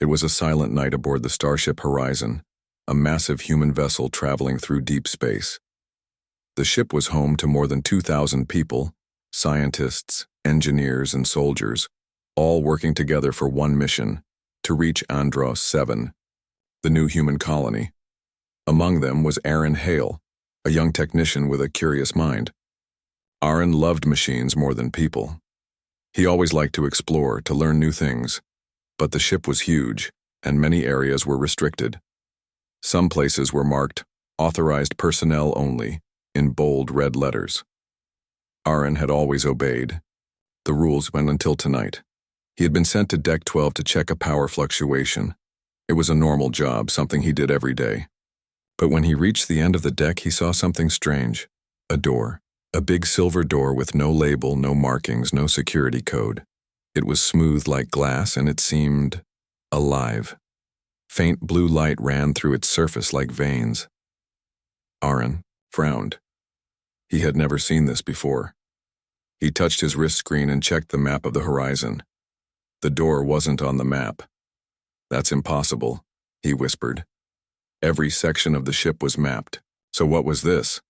It was a silent night aboard the starship Horizon, a massive human vessel traveling through deep space. The ship was home to more than 2,000 people, scientists, engineers, and soldiers, all working together for one mission, to reach Andros 7, the new human colony. Among them was Aaron Hale, a young technician with a curious mind. Aaron loved machines more than people. He always liked to explore, to learn new things. But the ship was huge, and many areas were restricted. Some places were marked, "Authorized personnel only," in bold red letters. Aaron had always obeyed. The rules went until tonight. He had been sent to Deck 12 to check a power fluctuation. It was a normal job, something he did every day. But when he reached the end of the deck, he saw something strange. A door. A big silver door with no label, no markings, no security code. It was smooth like glass, and it seemed alive. Faint blue light ran through its surface like veins. Aaron frowned. He had never seen this before. He touched his wrist screen and checked the map of the horizon. The door wasn't on the map. "That's impossible," he whispered. Every section of the ship was mapped. So what was this?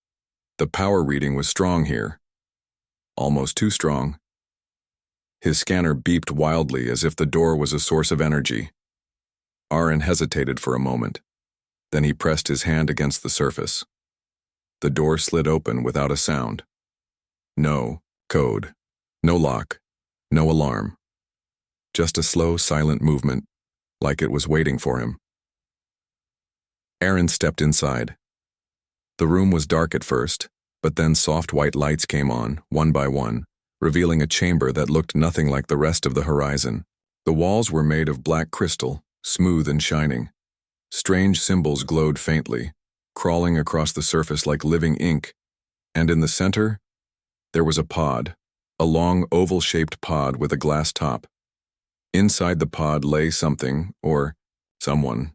The power reading was strong here. Almost too strong. His scanner beeped wildly as if the door was a source of energy. Aaron hesitated for a moment. Then he pressed his hand against the surface. The door slid open without a sound. No code, no lock, no alarm. Just a slow, silent movement, like it was waiting for him. Aaron stepped inside. The room was dark at first, but then soft white lights came on, one by one, revealing a chamber that looked nothing like the rest of the horizon. The walls were made of black crystal, smooth and shining. Strange symbols glowed faintly, crawling across the surface like living ink, and in the center, there was a pod, a long oval-shaped pod with a glass top. Inside the pod lay something, or someone,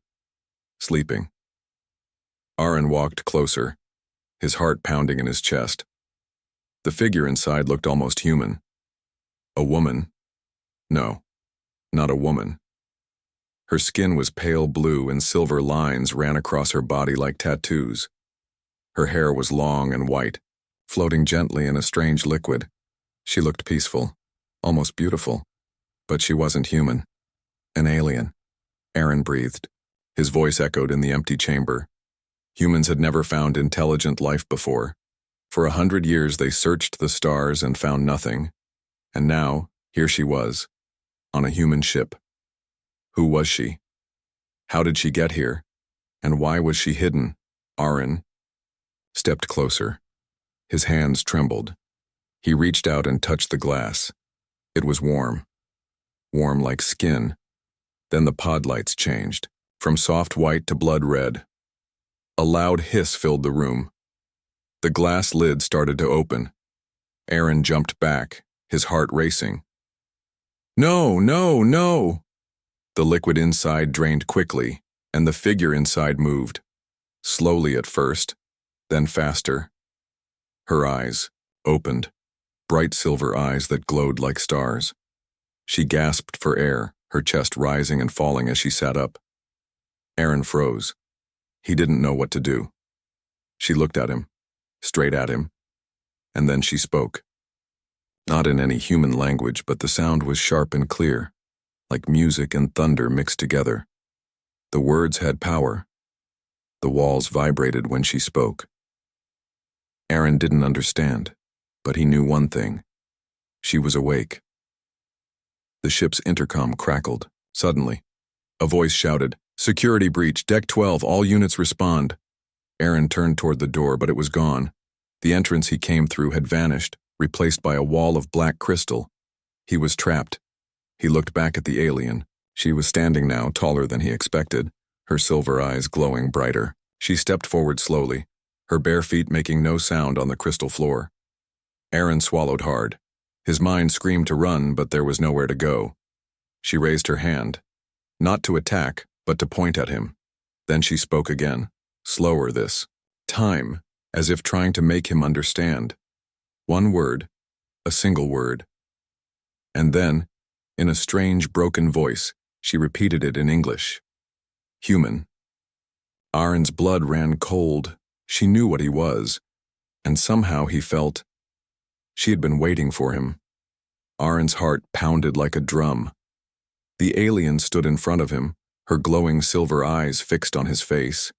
sleeping. Aaron walked closer, his heart pounding in his chest. The figure inside looked almost human. A woman. No, not a woman. Her skin was pale blue and silver lines ran across her body like tattoos. Her hair was long and white, floating gently in a strange liquid. She looked peaceful, almost beautiful, but she wasn't human. An alien. Aaron breathed. His voice echoed in the empty chamber. Humans had never found intelligent life before. For 100 years they searched the stars and found nothing. And now, here she was, on a human ship. Who was she? How did she get here? And why was she hidden? Aaron stepped closer. His hands trembled. He reached out and touched the glass. It was warm. Warm like skin. Then the pod lights changed, from soft white to blood red. A loud hiss filled the room. The glass lid started to open. Aaron jumped back, his heart racing. No, no, no! The liquid inside drained quickly, and the figure inside moved. Slowly at first, then faster. Her eyes opened, bright silver eyes that glowed like stars. She gasped for air, her chest rising and falling as she sat up. Aaron froze. He didn't know what to do. She looked at him, straight at him, and then she spoke. Not in any human language, but the sound was sharp and clear, like music and thunder mixed together. The words had power. The walls vibrated when she spoke. Aaron didn't understand, but he knew one thing. She was awake. The ship's intercom crackled. Suddenly, a voice shouted, "Security breach, Deck 12, all units respond." Aaron turned toward the door, but it was gone. The entrance he came through had vanished, replaced by a wall of black crystal. He was trapped. He looked back at the alien. She was standing now, taller than he expected, her silver eyes glowing brighter. She stepped forward slowly, her bare feet making no sound on the crystal floor. Aaron swallowed hard. His mind screamed to run, but there was nowhere to go. She raised her hand, not to attack, but to point at him. Then she spoke again, slower this time, as if trying to make him understand. One word, a single word. And then, in a strange, broken voice, She repeated it in English. Human. Aren's blood ran cold. She knew what he was, and somehow he felt she had been waiting for him. Aren's heart pounded like a drum. The alien stood in front of him, her glowing silver eyes fixed on his face.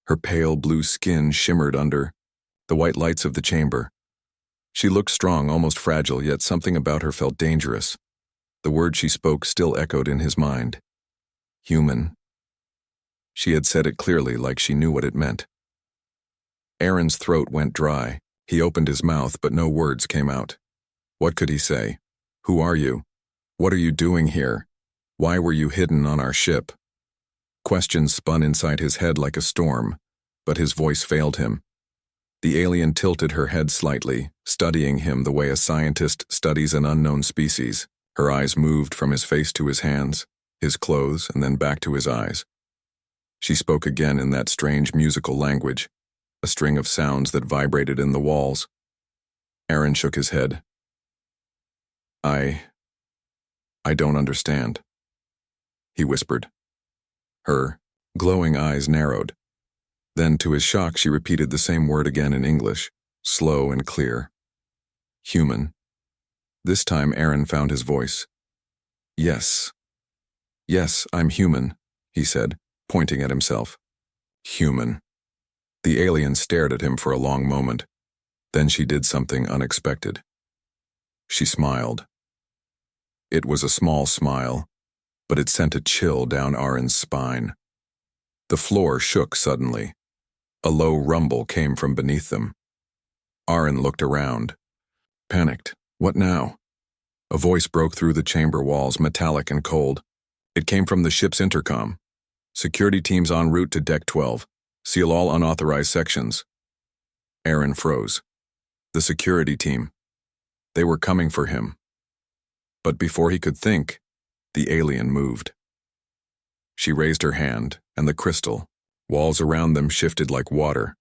Her pale blue skin shimmered under the white lights of the chamber. She looked strong, almost fragile, yet something about her felt dangerous. The word she spoke still echoed in his mind. Human. She had said it clearly, like she knew what it meant. Aaron's throat went dry. He opened his mouth, but no words came out. What could he say? Who are you? What are you doing here? Why were you hidden on our ship? Questions spun inside his head like a storm, but his voice failed him. The alien tilted her head slightly, studying him the way a scientist studies an unknown species. Her eyes moved from his face to his hands, his clothes, and then back to his eyes. She spoke again in that strange musical language, a string of sounds that vibrated in the walls. Aaron shook his head. I don't understand, he whispered. Her glowing eyes narrowed. Then, to his shock, she repeated the same word again in English, slow and clear. Human. This time Aaron found his voice. Yes. Yes, I'm human, he said, pointing at himself. Human. The alien stared at him for a long moment. Then she did something unexpected. She smiled. It was a small smile, but it sent a chill down Aaron's spine. The floor shook suddenly. A low rumble came from beneath them. Aaron looked around. Panicked. What now? A voice broke through the chamber walls, metallic and cold. It came from the ship's intercom. Security teams en route to Deck 12. Seal all unauthorized sections. Aaron froze. The security team. They were coming for him. But before he could think, the alien moved. She raised her hand, and the crystal, walls around them shifted like water.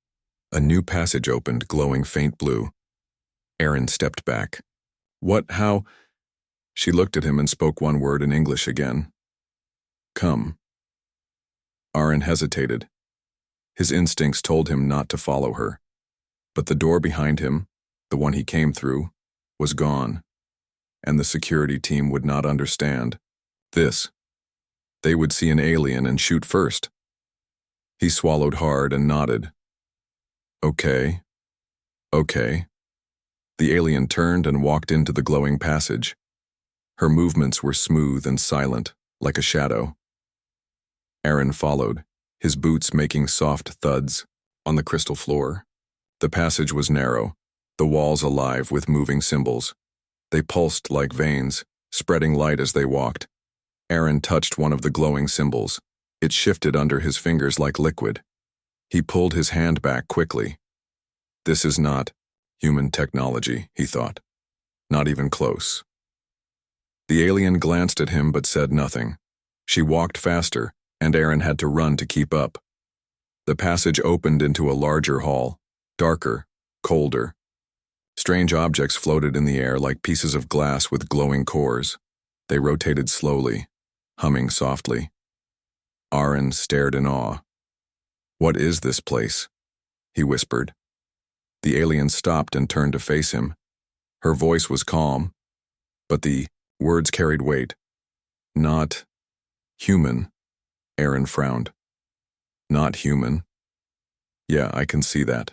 A new passage opened, glowing faint blue. Aaron stepped back. What? How? She looked at him and spoke one word in English again. Come. Aaron hesitated. His instincts told him not to follow her. But the door behind him, the one he came through, was gone. And the security team would not understand. They would see an alien and shoot first. He swallowed hard and nodded. Okay. The alien turned and walked into the glowing passage. Her movements were smooth and silent, like a shadow. Aaron followed, his boots making soft thuds on the crystal floor. The passage was narrow, the walls alive with moving symbols. They pulsed like veins, spreading light as they walked. Aaron touched one of the glowing symbols. It shifted under his fingers like liquid. He pulled his hand back quickly. This is not human technology, he thought. Not even close. The alien glanced at him but said nothing. She walked faster, and Aaron had to run to keep up. The passage opened into a larger hall, darker, colder. Strange objects floated in the air like pieces of glass with glowing cores. They rotated slowly, humming softly. Aaron stared in awe. What is this place? He whispered. The alien stopped and turned to face him. Her voice was calm, but the words carried weight. Not human, Aaron frowned. Not human. Yeah, I can see that.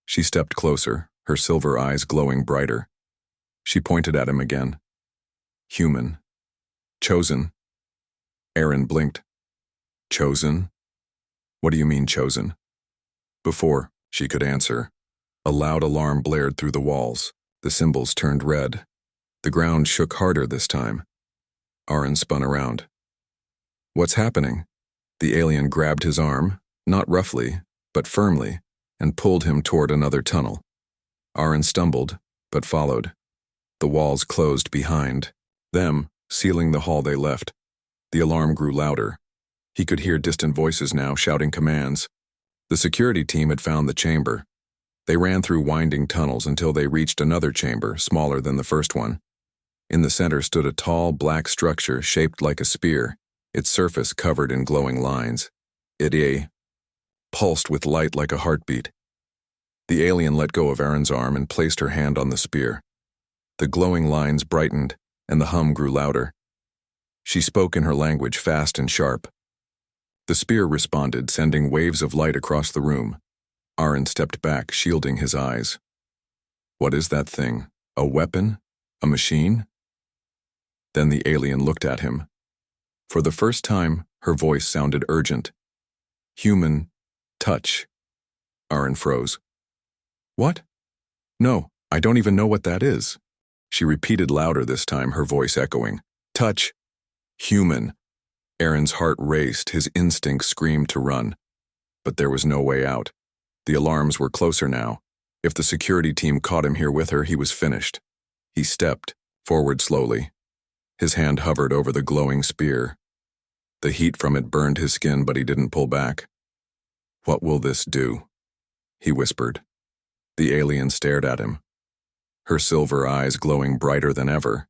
She stepped closer, her silver eyes glowing brighter. She pointed at him again. Human. Chosen. Aaron blinked. Chosen? What do you mean chosen? Before she could answer, a loud alarm blared through the walls. The symbols turned red. The ground shook harder this time. Aaron spun around. What's happening? The alien grabbed his arm, not roughly, but firmly, and pulled him toward another tunnel. Aaron stumbled, but followed. The walls closed behind them, sealing the hall they left. The alarm grew louder. He could hear distant voices now shouting commands. The security team had found the chamber. They ran through winding tunnels until they reached another chamber, smaller than the first one. In the center stood a tall, black structure shaped like a spear, its surface covered in glowing lines. It pulsed with light like a heartbeat. The alien let go of Aaron's arm and placed her hand on the spear. The glowing lines brightened, and the hum grew louder. She spoke in her language, fast and sharp. The spear responded, sending waves of light across the room. Aaron stepped back, shielding his eyes. What is that thing? A weapon? A machine? Then the alien looked at him. For the first time, her voice sounded urgent. Human touch. Aaron froze. What? No, I don't even know what that is. She repeated louder this time, her voice echoing. Touch. Human. Aaron's heart raced, his instinct screamed to run. But there was no way out. The alarms were closer now. If the security team caught him here with her, he was finished. He stepped forward slowly. His hand hovered over the glowing spear. The heat from it burned his skin, but he didn't pull back. What will this do? He whispered. The alien stared at him, her silver eyes glowing brighter than ever.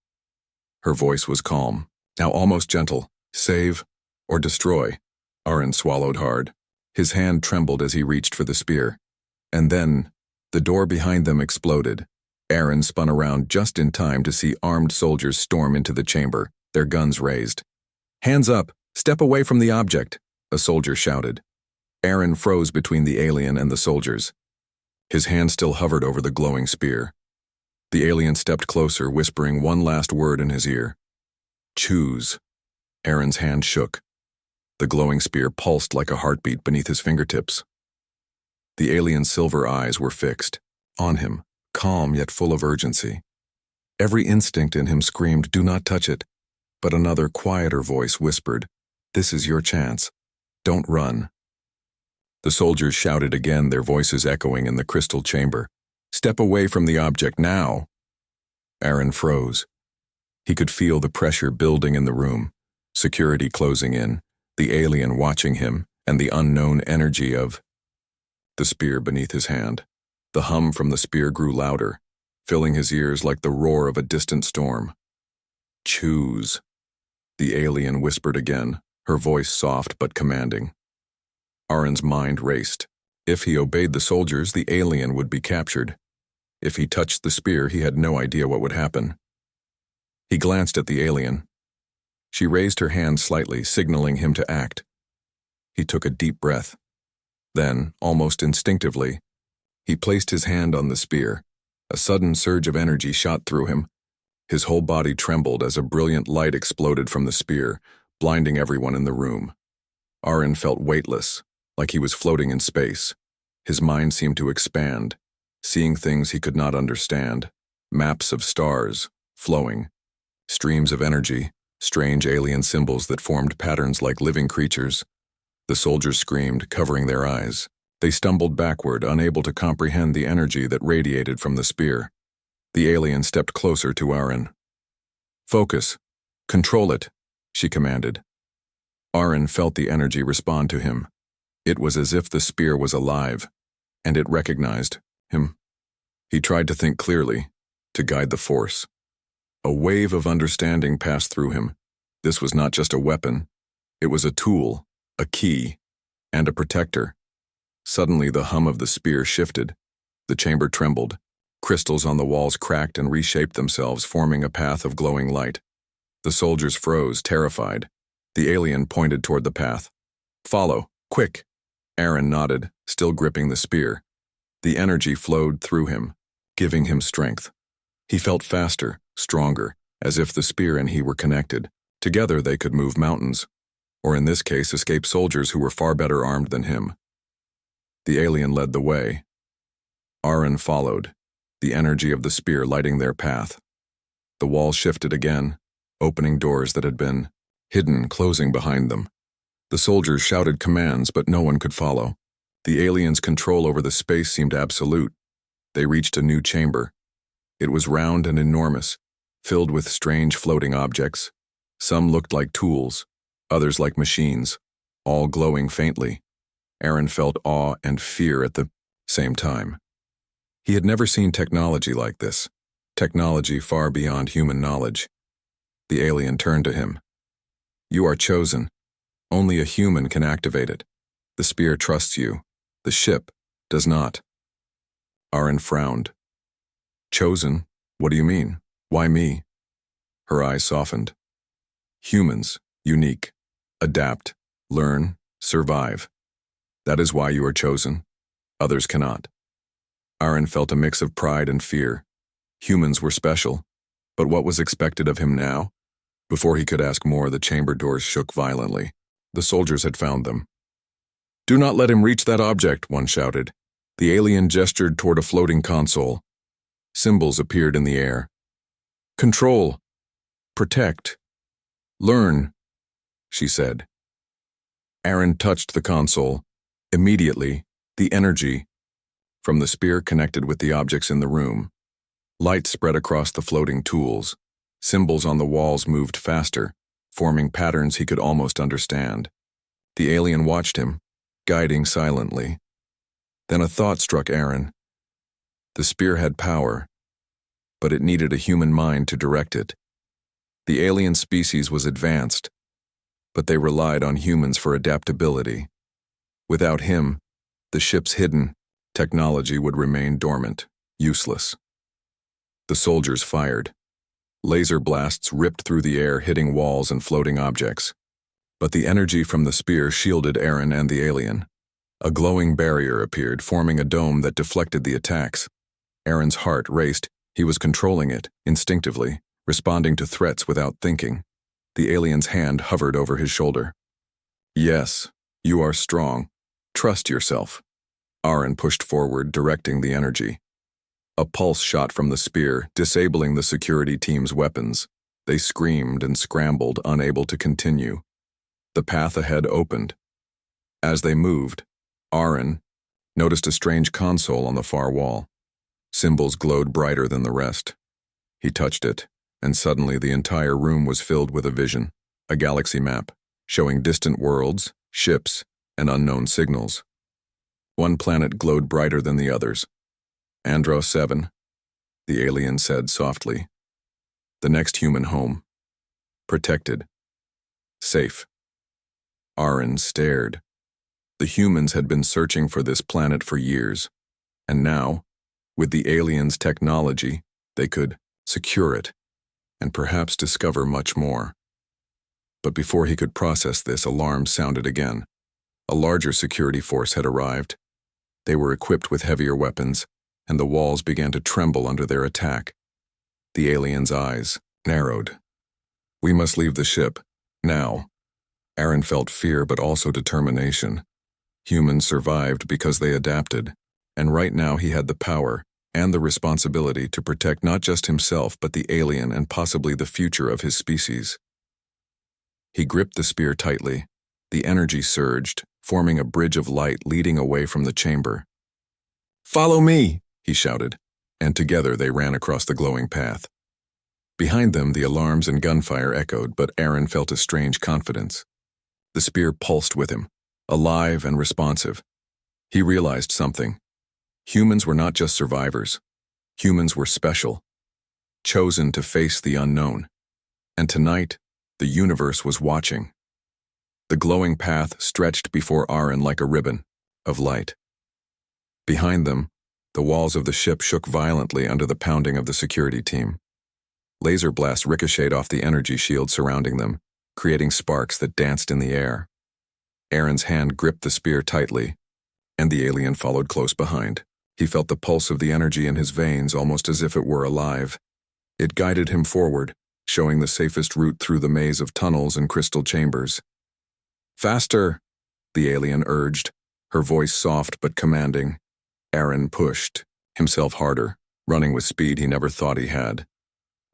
Her voice was calm, now almost gentle. Save or destroy. Aaron swallowed hard. His hand trembled as he reached for the spear. And then, the door behind them exploded. Aaron spun around just in time to see armed soldiers storm into the chamber, their guns raised. Hands up! Step away from the object! A soldier shouted. Aaron froze between the alien and the soldiers. His hand still hovered over the glowing spear. The alien stepped closer, whispering one last word in his ear. Choose. Aaron's hand shook. The glowing spear pulsed like a heartbeat beneath his fingertips. The alien's silver eyes were fixed on him, calm yet full of urgency. Every instinct in him screamed, do not touch it. But another, quieter voice whispered, this is your chance. Don't run. The soldiers shouted again, their voices echoing in the crystal chamber. Step away from the object now. Aaron froze. He could feel the pressure building in the room, security closing in, the alien watching him, and the unknown energy of the spear beneath his hand. The hum from the spear grew louder, filling his ears like the roar of a distant storm. Choose. The alien whispered again, her voice soft but commanding. Aaron's mind raced. If he obeyed the soldiers, the alien would be captured. If he touched the spear, he had no idea what would happen. He glanced at the alien. She raised her hand slightly, signaling him to act. He took a deep breath. Then, almost instinctively, he placed his hand on the spear. A sudden surge of energy shot through him. His whole body trembled as a brilliant light exploded from the spear, blinding everyone in the room. Aaron felt weightless, like he was floating in space. His mind seemed to expand, seeing things he could not understand. Maps of stars, flowing. Streams of energy, strange alien symbols that formed patterns like living creatures. The soldiers screamed, covering their eyes. They stumbled backward, unable to comprehend the energy that radiated from the spear. The alien stepped closer to Aaron. Focus. Control it, she commanded. Aaron felt the energy respond to him. It was as if the spear was alive, and it recognized him. He tried to think clearly, to guide the force. A wave of understanding passed through him. This was not just a weapon. It was a tool, a key, and a protector. Suddenly the hum of the spear shifted. The chamber trembled. Crystals on the walls cracked and reshaped themselves, forming a path of glowing light. The soldiers froze, terrified. The alien pointed toward the path. Follow, quick. Aaron nodded, still gripping the spear. The energy flowed through him, giving him strength. He felt faster, stronger, as if the spear and he were connected. Together they could move mountains, or in this case escape soldiers who were far better armed than him. The alien led the way. Aaron followed, the energy of the spear lighting their path. The wall shifted again, opening doors that had been hidden, closing behind them. The soldiers shouted commands, but no one could follow. The alien's control over the space seemed absolute. They reached a new chamber. It was round and enormous, filled with strange floating objects. Some looked like tools, others like machines, all glowing faintly. Aaron felt awe and fear at the same time. He had never seen technology like this. technology far beyond human knowledge. The alien turned to him. "You are chosen. Only a human can activate it. The spear trusts you. The ship does not." Aaron frowned. "Chosen? What do you mean? Why me?" Her eyes softened. "Humans, unique. Adapt, learn, survive. That is why you are chosen. Others cannot." Aaron felt a mix of pride and fear. Humans were special, but what was expected of him now? Before he could ask more, the chamber doors shook violently. The soldiers had found them. "Do not let him reach that object," one shouted. The alien gestured toward a floating console. Symbols appeared in the air. "Control. Protect. Learn," she said. Aaron touched the console. Immediately, the energy from the spear connected with the objects in the room. Light spread across the floating tools. Symbols on the walls moved faster, forming patterns he could almost understand. The alien watched him, guiding silently. Then a thought struck Aaron. The spear had power, but it needed a human mind to direct it. The alien species was advanced, but they relied on humans for adaptability. Without him, the ship's hidden technology would remain dormant, useless. The soldiers fired. Laser blasts ripped through the air, hitting walls and floating objects. But the energy from the spear shielded Aaron and the alien. A glowing barrier appeared, forming a dome that deflected the attacks. Aaron's heart raced. He was controlling it, instinctively, responding to threats without thinking. The alien's hand hovered over his shoulder. "Yes, you are strong. Trust yourself." Aaron pushed forward, directing the energy. A pulse shot from the spear, disabling the security team's weapons. They screamed and scrambled, unable to continue. The path ahead opened. As they moved, Aaron noticed a strange console on the far wall. Symbols glowed brighter than the rest. He touched it, and suddenly the entire room was filled with a vision, a galaxy map, showing distant worlds, ships, and unknown signals. One planet glowed brighter than the others. "Andros 7, the alien said softly. "The next human home. Protected. Safe." Aaron stared. The humans had been searching for this planet for years, and now, with the aliens' technology, they could secure it, and perhaps discover much more. But before he could process this, alarms sounded again. A larger security force had arrived. They were equipped with heavier weapons, and the walls began to tremble under their attack. The alien's eyes narrowed. "We must leave the ship, now." Aaron felt fear but also determination. Humans survived because they adapted, and right now he had the power and the responsibility to protect not just himself but the alien and possibly the future of his species. He gripped the spear tightly. The energy surged, forming a bridge of light leading away from the chamber. "Follow me!" he shouted, and together they ran across the glowing path. Behind them, the alarms and gunfire echoed, but Aaron felt a strange confidence. The spear pulsed with him, alive and responsive. He realized something. Humans were not just survivors. Humans were special, chosen to face the unknown. And tonight, the universe was watching. The glowing path stretched before Aaron like a ribbon of light. Behind them, the walls of the ship shook violently under the pounding of the security team. Laser blasts ricocheted off the energy shield surrounding them, creating sparks that danced in the air. Aaron's hand gripped the spear tightly, and the alien followed close behind. He felt the pulse of the energy in his veins almost as if it were alive. It guided him forward, showing the safest route through the maze of tunnels and crystal chambers. "Faster!" the alien urged, her voice soft but commanding. Aaron pushed himself harder, running with speed he never thought he had.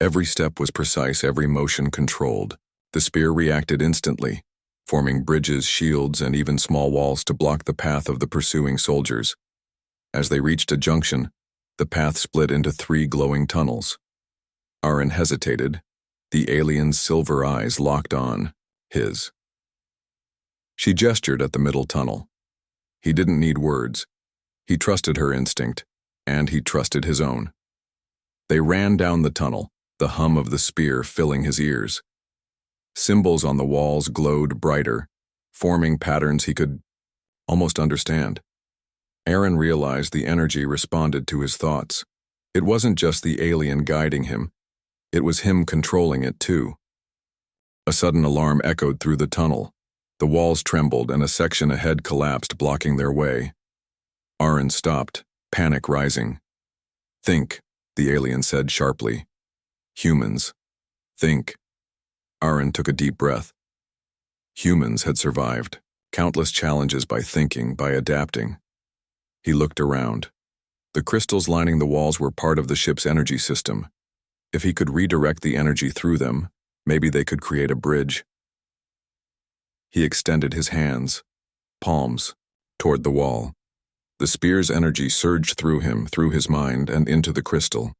Every step was precise, every motion controlled. The spear reacted instantly, forming bridges, shields, and even small walls to block the path of the pursuing soldiers. As they reached a junction, the path split into 3 glowing tunnels. Aaron hesitated, the alien's silver eyes locked on his. She gestured at the middle tunnel. He didn't need words. He trusted her instinct, and he trusted his own. They ran down the tunnel, the hum of the spear filling his ears. Symbols on the walls glowed brighter, forming patterns he could almost understand. Aaron realized the energy responded to his thoughts. It wasn't just the alien guiding him, it was him controlling it too. A sudden alarm echoed through the tunnel. The walls trembled and a section ahead collapsed, blocking their way. Aaron stopped, panic rising. "Think," the alien said sharply. "Humans. Think." Aaron took a deep breath. Humans had survived countless challenges by thinking, by adapting. He looked around. The crystals lining the walls were part of the ship's energy system. If he could redirect the energy through them, maybe they could create a bridge. He extended his hands, palms, toward the wall. The spear's energy surged through him, through his mind, and into the crystal.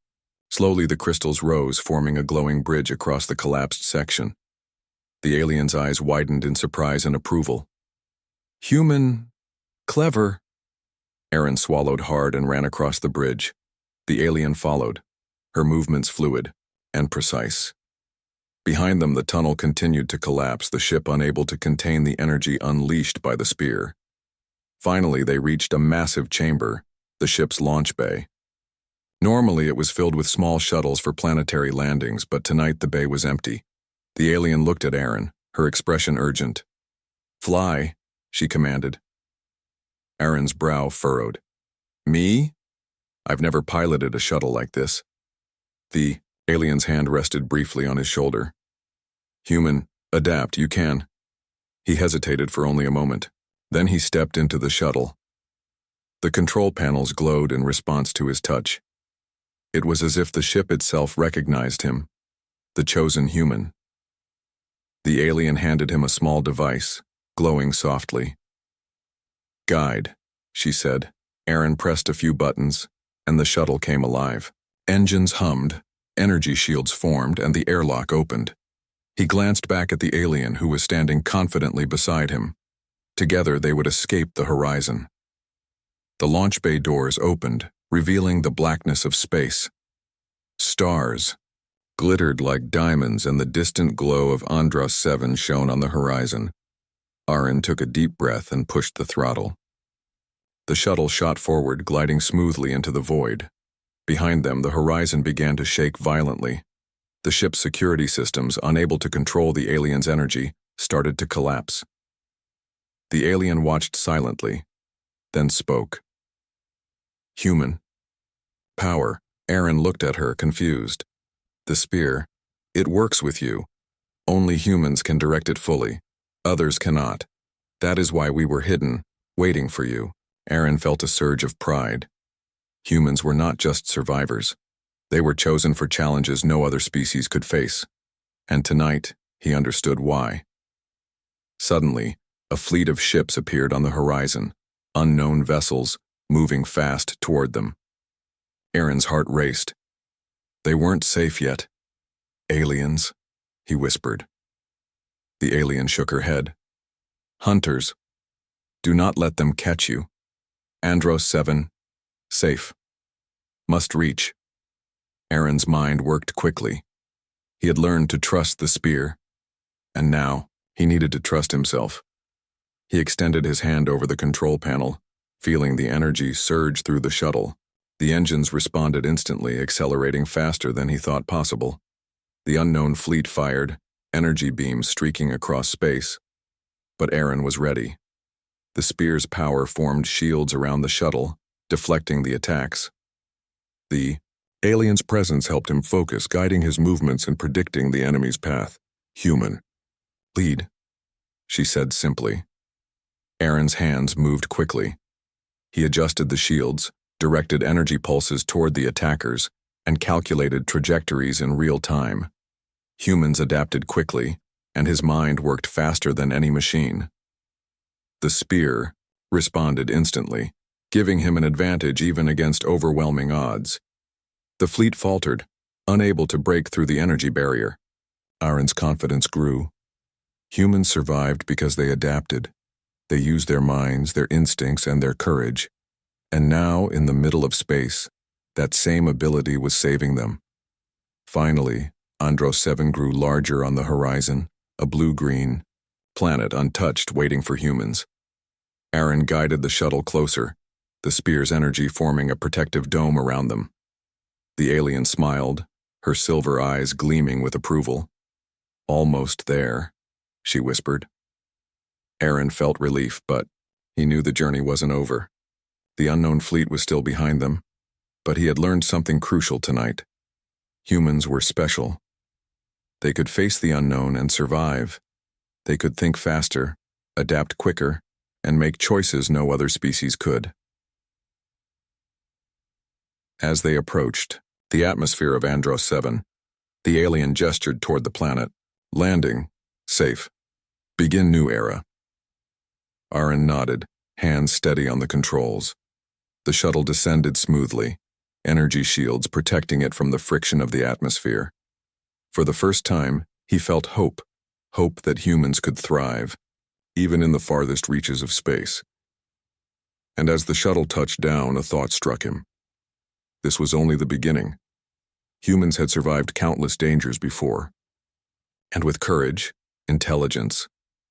Slowly the crystals rose, forming a glowing bridge across the collapsed section. The alien's eyes widened in surprise and approval. "Human. Clever." Aaron swallowed hard and ran across the bridge. The alien followed, her movements fluid and precise. Behind them, the tunnel continued to collapse, the ship unable to contain the energy unleashed by the spear. Finally, they reached a massive chamber, the ship's launch bay. Normally, it was filled with small shuttles for planetary landings, but tonight the bay was empty. The alien looked at Aaron, her expression urgent. "Fly," she commanded. Aaron's brow furrowed. "Me? I've never piloted a shuttle like this." The alien's hand rested briefly on his shoulder. "Human, adapt, you can." He hesitated for only a moment. Then he stepped into the shuttle. The control panels glowed in response to his touch. It was as if the ship itself recognized him, the chosen human. The alien handed him a small device, glowing softly. "Guide," she said. Aaron pressed a few buttons, and the shuttle came alive. Engines hummed, energy shields formed, and the airlock opened. He glanced back at the alien who was standing confidently beside him. Together they would escape the horizon. The launch bay doors opened, revealing the blackness of space. Stars glittered like diamonds, and the distant glow of Andros 7 shone on the horizon. Aaron took a deep breath and pushed the throttle. The shuttle shot forward, gliding smoothly into the void. Behind them, the horizon began to shake violently. The ship's security systems, unable to control the alien's energy, started to collapse. The alien watched silently, then spoke. "Human. Power." Aaron looked at her, confused. "The spear, it works with you. Only humans can direct it fully. Others cannot. That is why we were hidden, waiting for you." Aaron felt a surge of pride. Humans were not just survivors. They were chosen for challenges no other species could face. And tonight, he understood why. Suddenly, a fleet of ships appeared on the horizon, unknown vessels moving fast toward them. Aaron's heart raced. They weren't safe yet. "Aliens," he whispered. The alien shook her head. "Hunters. Do not let them catch you. Andros 7, safe. Must reach." Aaron's mind worked quickly. He had learned to trust the spear, and now he needed to trust himself. He extended his hand over the control panel, feeling the energy surge through the shuttle. The engines responded instantly, accelerating faster than he thought possible. The unknown fleet fired, energy beams streaking across space. But Aaron was ready. The spear's power formed shields around the shuttle, deflecting the attacks. The alien's presence helped him focus, guiding his movements and predicting the enemy's path. "Human. Lead," she said simply. Aaron's hands moved quickly. He adjusted the shields, directed energy pulses toward the attackers, and calculated trajectories in real time. Humans adapted quickly, and his mind worked faster than any machine. The spear responded instantly, giving him an advantage even against overwhelming odds. The fleet faltered, unable to break through the energy barrier. Aaron's confidence grew. Humans survived because they adapted. They used their minds, their instincts, and their courage. And now, in the middle of space, That same ability was saving them. Finally, Andros 7 grew larger on the horizon, a blue-green planet untouched waiting for humans. Aaron guided the shuttle closer, the spear's energy forming a protective dome around them. The alien smiled, her silver eyes gleaming with approval. "Almost there," she whispered. Aaron felt relief, but he knew the journey wasn't over. The unknown fleet was still behind them, but he had learned something crucial tonight. Humans were special. They could face the unknown and survive. They could think faster, adapt quicker, and make choices no other species could. As they approached the atmosphere of Andros 7, the alien gestured toward the planet. "Landing. Safe. Begin new era." Aaron nodded, hands steady on the controls. The shuttle descended smoothly, energy shields protecting it from the friction of the atmosphere. For the first time, he felt hope that humans could thrive, even in the farthest reaches of space. And as the shuttle touched down, a thought struck him. This was only the beginning. Humans had survived countless dangers before. And with courage, intelligence,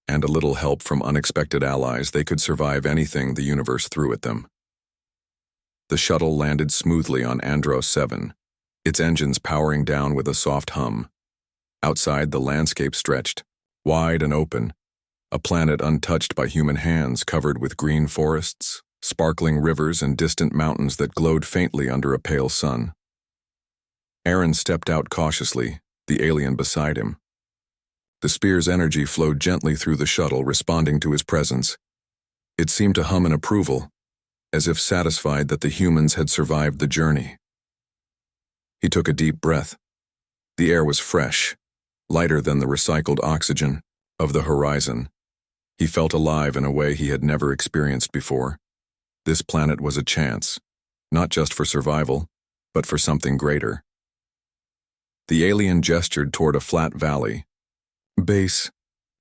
and a little help from unexpected allies, they could survive anything the universe threw at them. The shuttle landed smoothly on Andros 7, its engines powering down with a soft hum. Outside, the landscape stretched, wide and open, a planet untouched by human hands, covered with green forests, sparkling rivers, and distant mountains that glowed faintly under a pale sun. Aaron stepped out cautiously, the alien beside him. The spear's energy flowed gently through the shuttle, responding to his presence. It seemed to hum in approval, as if satisfied that the humans had survived the journey. He took a deep breath. The air was fresh, lighter than the recycled oxygen of the horizon. He felt alive in a way he had never experienced before. This planet was a chance, not just for survival, but for something greater. The alien gestured toward a flat valley. "Base,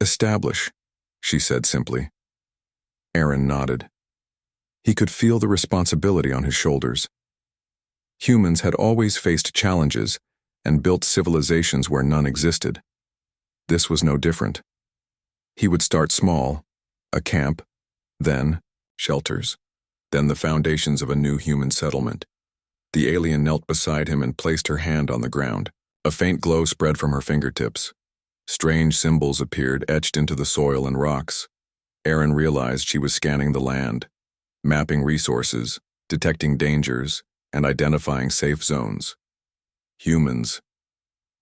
establish," she said simply. Aaron nodded. He could feel the responsibility on his shoulders. Humans had always faced challenges and built civilizations where none existed. This was no different. He would start small, a camp, then shelters, then the foundations of a new human settlement. The alien knelt beside him and placed her hand on the ground. A faint glow spread from her fingertips. Strange symbols appeared, etched into the soil and rocks. Aaron realized she was scanning the land, mapping resources, detecting dangers, and identifying safe zones. "Humans.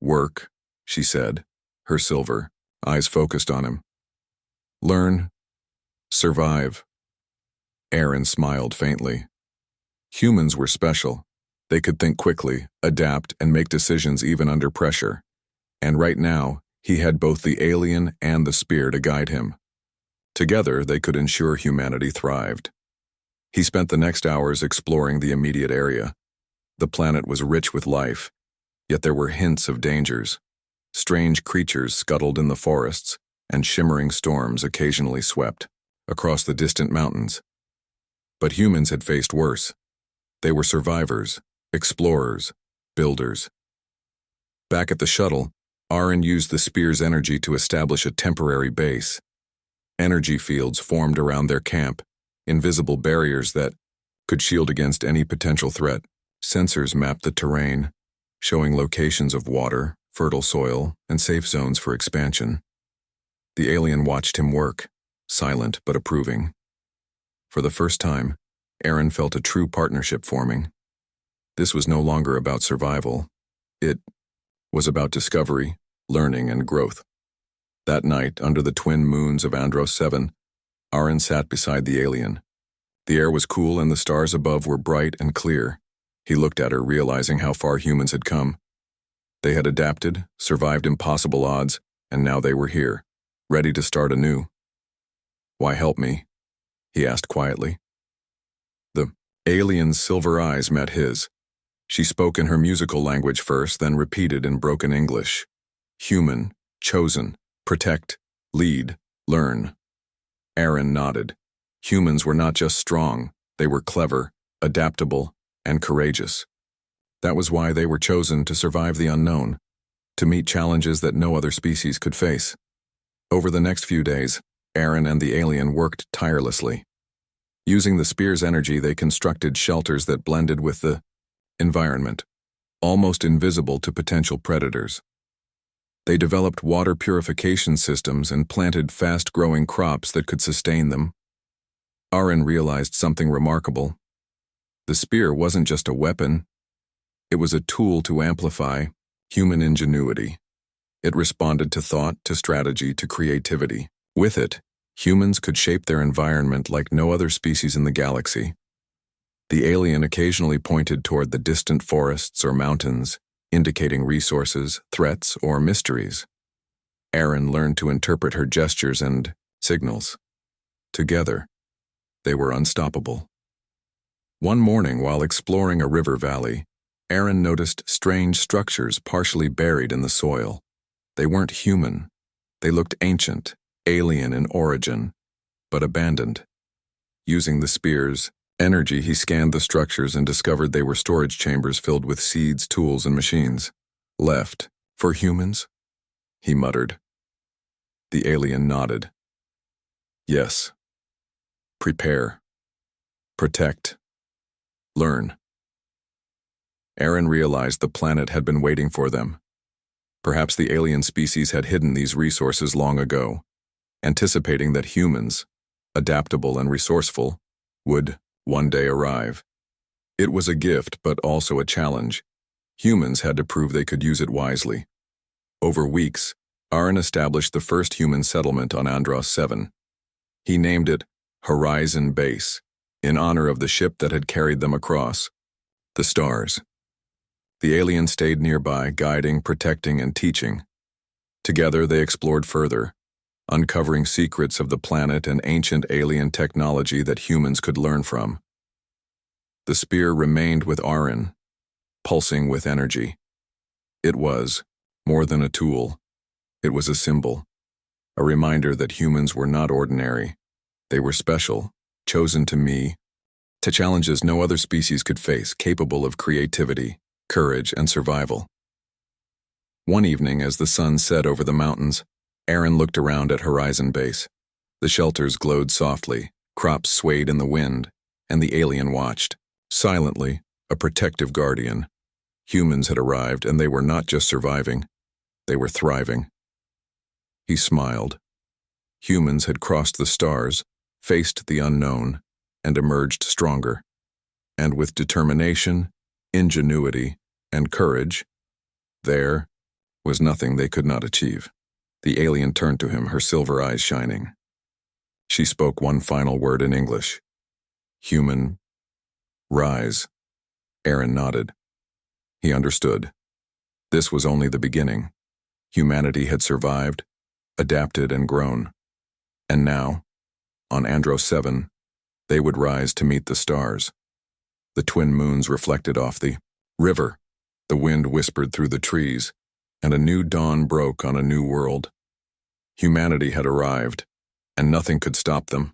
Work," she said, her silver eyes focused on him. "Learn. Survive." Aaron smiled faintly. Humans were special. They could think quickly, adapt, and make decisions even under pressure. And right now, he had both the alien and the spear to guide him. Together, they could ensure humanity thrived. He spent the next hours exploring the immediate area. The planet was rich with life, yet there were hints of dangers. Strange creatures scuttled in the forests, and shimmering storms occasionally swept across the distant mountains. But humans had faced worse. They were survivors, explorers, builders. Back at the shuttle, Aaron used the spear's energy to establish a temporary base. Energy fields formed around their camp, invisible barriers that could shield against any potential threat. Sensors mapped the terrain, showing locations of water, fertile soil, and safe zones for expansion. The alien watched him work, silent but approving. For the first time, Aaron felt a true partnership forming. This was no longer about survival. It was about discovery, learning, and growth. That night, under the twin moons of Andros 7, Aaron sat beside the alien. The air was cool and the stars above were bright and clear. He looked at her, realizing how far humans had come. They had adapted, survived impossible odds, and now they were here, ready to start anew. "Why help me?" he asked quietly. The alien's silver eyes met his. She spoke in her musical language first, then repeated in broken English. "Human, chosen, protect, lead, learn." Aaron nodded. Humans were not just strong, they were clever, adaptable, and courageous. That was why they were chosen to survive the unknown, to meet challenges that no other species could face. Over the next few days, Aaron and the alien worked tirelessly. Using the spear's energy, they constructed shelters that blended with the environment, almost invisible to potential predators. They developed water purification systems and planted fast-growing crops that could sustain them. Aaron realized something remarkable. The spear wasn't just a weapon. It was a tool to amplify human ingenuity. It responded to thought, to strategy, to creativity. With it, humans could shape their environment like no other species in the galaxy. The alien occasionally pointed toward the distant forests or mountains, indicating resources, threats, or mysteries. Aaron learned to interpret her gestures and signals. Together, they were unstoppable. One morning, while exploring a river valley, Aaron noticed strange structures partially buried in the soil. They weren't human. They looked ancient, alien in origin, but abandoned. Using the spear's energy, he scanned the structures and discovered they were storage chambers filled with seeds, tools, and machines. Left for humans? He muttered. The alien nodded. Yes. Prepare. Protect. Learn. Aaron realized the planet had been waiting for them. Perhaps the alien species had hidden these resources long ago, anticipating that humans, adaptable and resourceful, would one day arrive. It was a gift, but also a challenge. Humans had to prove they could use it wisely. Over weeks, Aaron established the first human settlement on Andros 7. He named it Horizon Base, in honor of the ship that had carried them across the stars. The alien stayed nearby, guiding, protecting, and teaching. Together, they explored further, uncovering secrets of the planet and ancient alien technology that humans could learn from. The spear remained with Aaron, pulsing with energy. It was more than a tool. It was a symbol, a reminder that humans were not ordinary. They were special, chosen to challenges no other species could face, capable of creativity, courage, and survival. One evening, as the sun set over the mountains, Aaron looked around at Horizon Base. The shelters glowed softly, crops swayed in the wind, and the alien watched, silently, a protective guardian. Humans had arrived, and they were not just surviving, they were thriving. He smiled. Humans had crossed the stars, faced the unknown, and emerged stronger. And with determination, ingenuity, and courage, there was nothing they could not achieve. The alien turned to him, her silver eyes shining. She spoke one final word in English. Human. Rise. Aaron nodded. He understood. This was only the beginning. Humanity had survived, adapted, and grown. And now, on Andros 7, they would rise to meet the stars. The twin moons reflected off the river. The wind whispered through the trees, and a new dawn broke on a new world. Humanity had arrived, and nothing could stop them.